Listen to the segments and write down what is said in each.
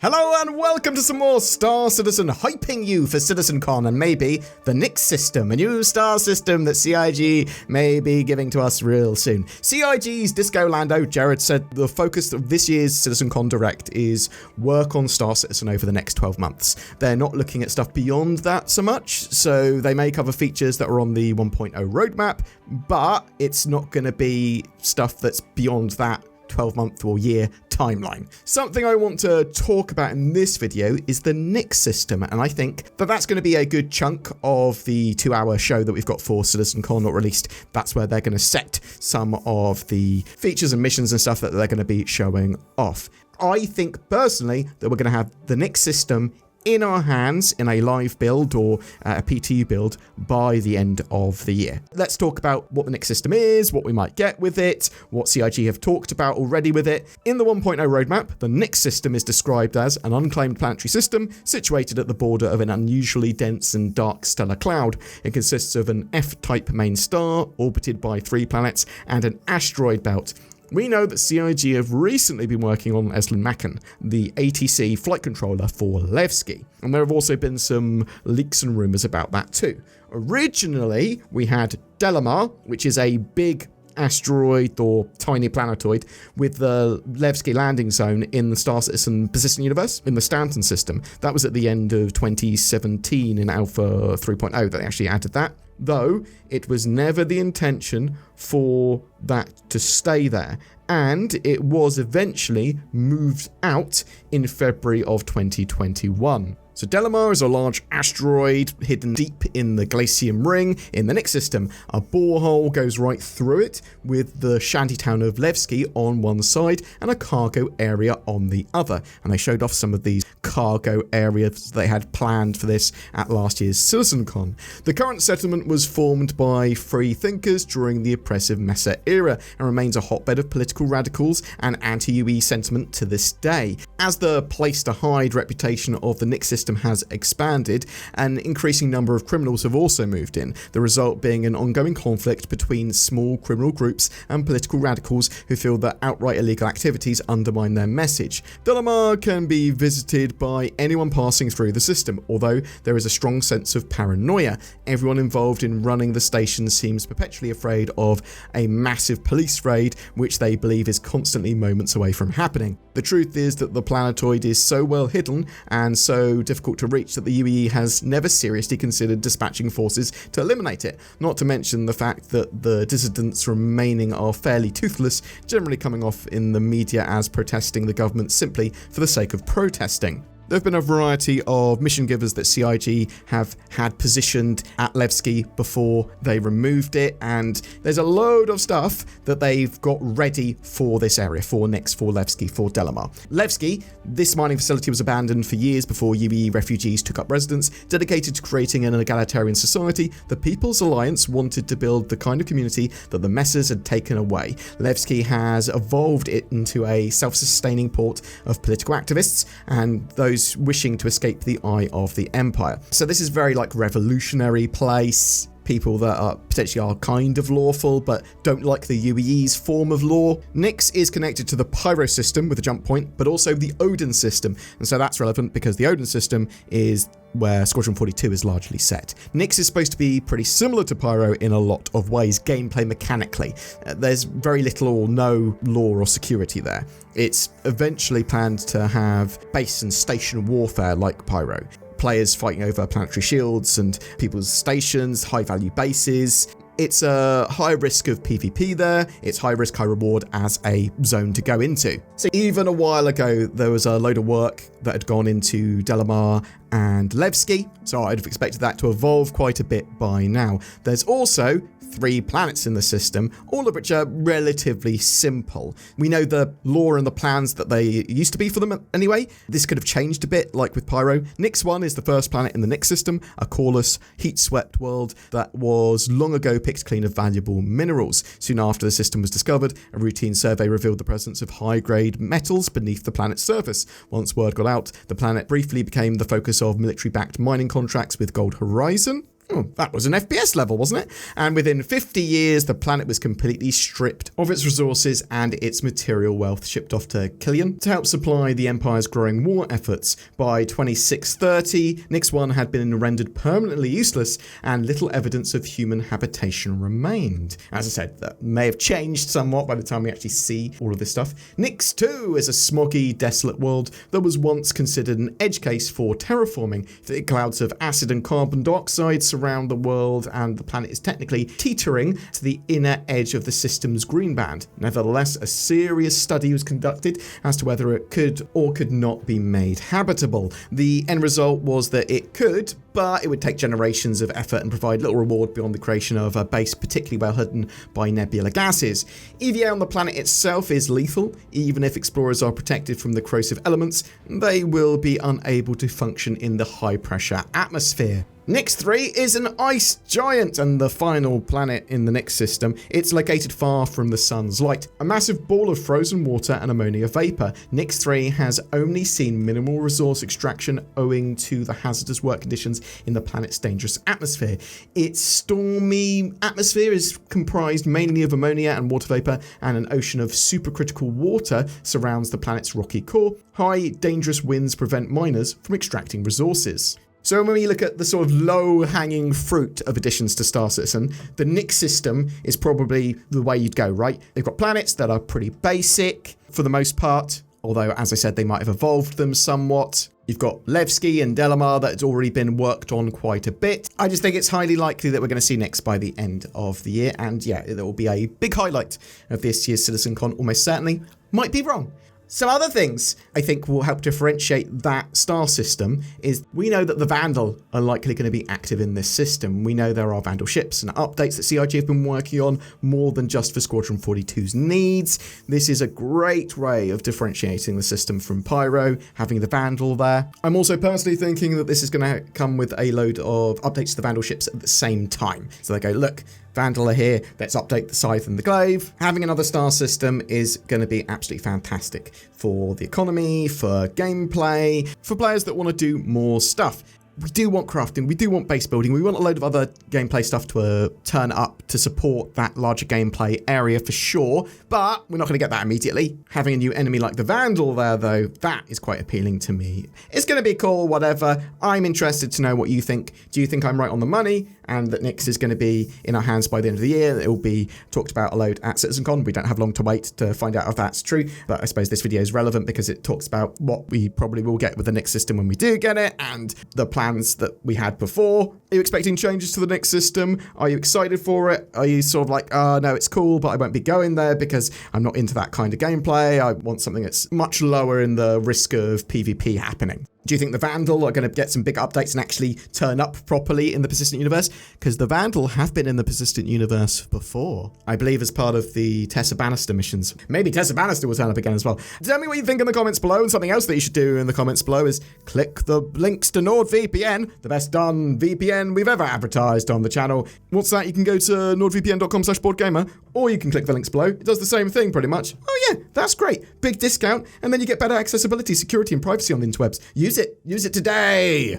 Hello and welcome to some more Star Citizen, hyping you for CitizenCon and maybe the Nix system, a new star system that CIG may be giving to us real soon. CIG's Disco Lando, Jared, said the focus of this year's CitizenCon Direct is work on Star Citizen over the next 12 months. They're not looking at stuff beyond that so much, so they may cover features that are on the 1.0 roadmap, but it's not going to be stuff that's beyond that 12-month or year timeline. Something I want to talk about in this video is the Nix system, and I think that that's going to be a good chunk of the 2-hour show that we've got for CitizenCon, or at least that's where they're going to set some of the features and missions and stuff that they're going to be showing off. I think personally that we're going to have the Nix system in our hands in a live build or a PTU build by the end of the year. Let's talk about what the Nix system is, what we might get with it, what CIG have talked about already with it. In the 1.0 roadmap, the Nix system is described as an unclaimed planetary system situated at the border of an unusually dense and dark stellar cloud. It consists of an F-type main star orbited by 3 planets and an asteroid belt. We know that CIG have recently been working on Eslin Macken, the ATC flight controller for Levski, and there have also been some leaks and rumours about that too. Originally, we had Delamar, which is a big asteroid or tiny planetoid with the Levski landing zone in the Star Citizen Persistent Universe in the Stanton system. That was at the end of 2017 in Alpha 3.0 that they actually added that, though it was never the intention for that to stay there, and it was eventually moved out in February of 2021. So Delamar is a large asteroid hidden deep in the Glacium Ring in the Nix system. A borehole goes right through it with the shantytown of Levski on one side and a cargo area on the other. And they showed off some of these cargo areas they had planned for this at last year's CitizenCon. The current settlement was formed by free thinkers during the oppressive Mesa era and remains a hotbed of political radicals and anti-UE sentiment to this day. As the place to hide reputation of the Nix system has expanded, an increasing number of criminals have also moved in, the result being an ongoing conflict between small criminal groups and political radicals who feel that outright illegal activities undermine their message. Delamar can be visited by anyone passing through the system, although there is a strong sense of paranoia. Everyone involved in running the station seems perpetually afraid of a massive police raid, which they believe is constantly moments away from happening. The truth is that the planetoid is so well hidden and so difficult to reach that the UE has never seriously considered dispatching forces to eliminate it, not to mention the fact that the dissidents remaining are fairly toothless, generally coming off in the media as protesting the government simply for the sake of protesting. There have been a variety of mission givers that CIG have had positioned at Levski before they removed it, and there's a load of stuff that they've got ready for this area, for Nix, for Levski, for Delamar. Levski, this mining facility was abandoned for years before UE refugees took up residence. Dedicated to creating an egalitarian society, the People's Alliance wanted to build the kind of community that the Messers had taken away. Levski has evolved it into a self-sustaining port of political activists and those wishing to escape the eye of the Empire. So this is very like revolutionary place. People that are potentially are kind of lawful but don't like the UEE's form of law. Nix is connected to the Pyro system with a jump point, but also the Odin system, and so that's relevant because the Odin system is where Squadron 42 is largely set. Nix is supposed to be pretty similar to Pyro in a lot of ways, gameplay mechanically. There's very little or no law or security there. It's eventually planned to have base and station warfare like Pyro. Players fighting over planetary shields and people's stations, high-value bases. It's a high risk of PvP there. It's high risk, high reward as a zone to go into. So even a while ago, there was a load of work that had gone into Delamar and Levski, so I'd have expected that to evolve quite a bit by now. There's also 3 planets in the system, all of which are relatively simple. We know the lore and the plans that they used to be for them anyway. This could have changed a bit, like with Pyro. Nix 1 is the first planet in the Nix system, a coreless, heat-swept world that was long ago picked clean of valuable minerals. Soon after the system was discovered, a routine survey revealed the presence of high-grade metals beneath the planet's surface. Once word got out, the planet briefly became the focus of military-backed mining contracts with Gold Horizon. Oh, that was an FPS level, wasn't it? And within 50 years, the planet was completely stripped of its resources and its material wealth, shipped off to Killian to help supply the Empire's growing war efforts. By 2630, Nix 1 had been rendered permanently useless, and little evidence of human habitation remained. As I said, that may have changed somewhat by the time we actually see all of this stuff. Nix 2 is a smoggy, desolate world that was once considered an edge case for terraforming. The clouds of acid and carbon dioxide surround the world, and the planet is technically teetering to the inner edge of the system's green band. Nevertheless, a serious study was conducted as to whether it could or could not be made habitable. The end result was that it could, but it would take generations of effort and provide little reward beyond the creation of a base particularly well hidden by nebula gases. EVA on the planet itself is lethal. Even if explorers are protected from the corrosive elements, they will be unable to function in the high-pressure atmosphere. Nix 3 is an ice giant and the final planet in the Nix system. It's located far from the sun's light, a massive ball of frozen water and ammonia vapor. Nix 3 has only seen minimal resource extraction owing to the hazardous work conditions in the planet's dangerous atmosphere. Its stormy atmosphere is comprised mainly of ammonia and water vapor, and an ocean of supercritical water surrounds the planet's rocky core. High, dangerous winds prevent miners from extracting resources. So when we look at the sort of low-hanging fruit of additions to Star Citizen, the Nix system is probably the way you'd go, right? They've got planets that are pretty basic for the most part, although, as I said, they might have evolved them somewhat. You've got Levski and Delamar that's already been worked on quite a bit. I just think it's highly likely that we're going to see Nix by the end of the year, and yeah, it will be a big highlight of this year's CitizenCon, almost certainly. Might be wrong. Some other things I think will help differentiate that star system is we know that the Vandal are likely going to be active in this system. We know there are Vandal ships and updates that CIG have been working on more than just for Squadron 42's needs. This is a great way of differentiating the system from Pyro, having the Vandal there. I'm also personally thinking that this is going to come with a load of updates to the Vandal ships at the same time. So they go, look, Vandal are here, let's update the Scythe and the Glaive. Having another star system is going to be absolutely fantastic for the economy, for gameplay, for players that want to do more stuff. We do want crafting, we do want base building, we want a load of other gameplay stuff to turn up to support that larger gameplay area for sure, but we're not going to get that immediately. Having a new enemy like the Vandal there, though, that is quite appealing to me. It's going to be cool, whatever. I'm interested to know what you think. Do you think I'm right on the money and that Nix is going to be in our hands by the end of the year? It will be talked about a load at CitizenCon. We don't have long to wait to find out if that's true, but I suppose this video is relevant because it talks about what we probably will get with the Nix system when we do get it, and the plans that we had before. Are you expecting changes to the Nix system? Are you excited for it? Are you sort of like, no, it's cool, but I won't be going there because I'm not into that kind of gameplay. I want something that's much lower in the risk of PvP happening. Do you think the Vandal are going to get some big updates and actually turn up properly in the Persistent Universe? Because the Vandal have been in the Persistent Universe before. I believe as part of the Tessa Bannister missions. Maybe Tessa Bannister will turn up again as well. Tell me what you think in the comments below, and something else that you should do in the comments below is click the links to NordVPN, the best done VPN we've ever advertised on the channel. What's that? You can go to nordvpn.com/BoredGamer, or you can click the links below. It does the same thing pretty much. Oh yeah, that's great. Big discount, and then you get better accessibility, security, and privacy on the interwebs. Use it today.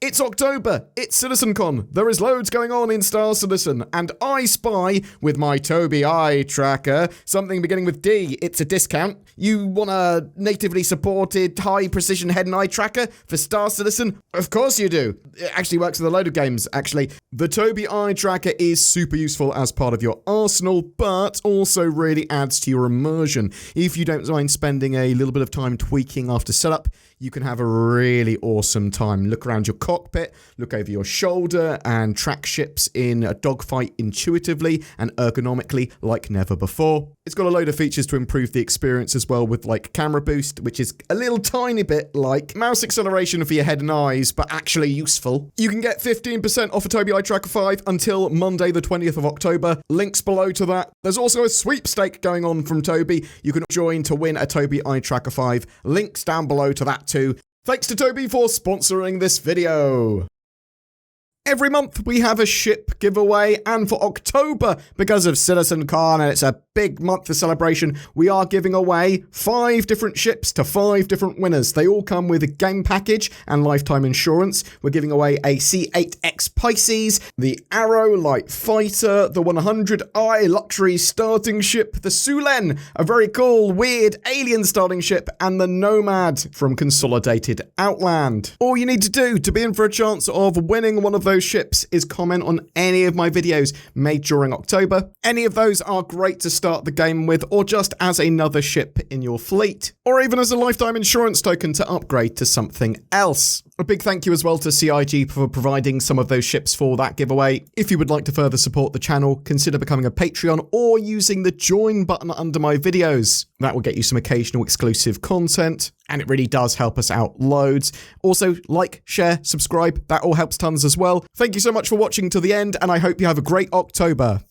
It's October, it's CitizenCon, there is loads going on in Star Citizen, and I spy with my Tobii eye tracker something beginning with D. It's a discount. You want a natively supported high precision head and eye tracker for Star Citizen? Of course you do. It actually works with a load of games, actually. The Tobii eye tracker is super useful as part of your arsenal, but also really adds to your immersion. If you don't mind spending a little bit of time tweaking after setup, you can have a really awesome time. Look around your cockpit, look over your shoulder, and track ships in a dogfight intuitively and ergonomically like never before. It's got a load of features to improve the experience as well, with like camera boost, which is a little tiny bit like mouse acceleration for your head and eyes, but actually useful. You can get 15% off a Tobii Eye Tracker 5 until Monday the 20th of October. Links below to that. There's also a sweepstake going on from Tobii. You can join to win a Tobii Eye Tracker 5. Links down below to that too. Thanks to Tobii for sponsoring this video. Every month we have a ship giveaway, and for October, because of CitizenCon and it's a big month for celebration, we are giving away 5 different ships to 5 different winners. They all come with a game package and lifetime insurance. We're giving away a C8X Pisces, the Arrow Light Fighter, the 100i luxury starting ship, the Sulen, a very cool, weird alien starting ship, and the Nomad from Consolidated Outland. All you need to do to be in for a chance of winning one of those ships is comment on any of my videos made during October. Any of those are great to start the game with, or just as another ship in your fleet, or even as a lifetime insurance token to upgrade to something else. A big thank you as well to CIG for providing some of those ships for that giveaway. If you would like to further support the channel, consider becoming a Patreon or using the join button under my videos. That will get you some occasional exclusive content, and it really does help us out loads. Also, like, share, subscribe, that all helps tons as well. Thank you so much for watching to the end, and I hope you have a great October.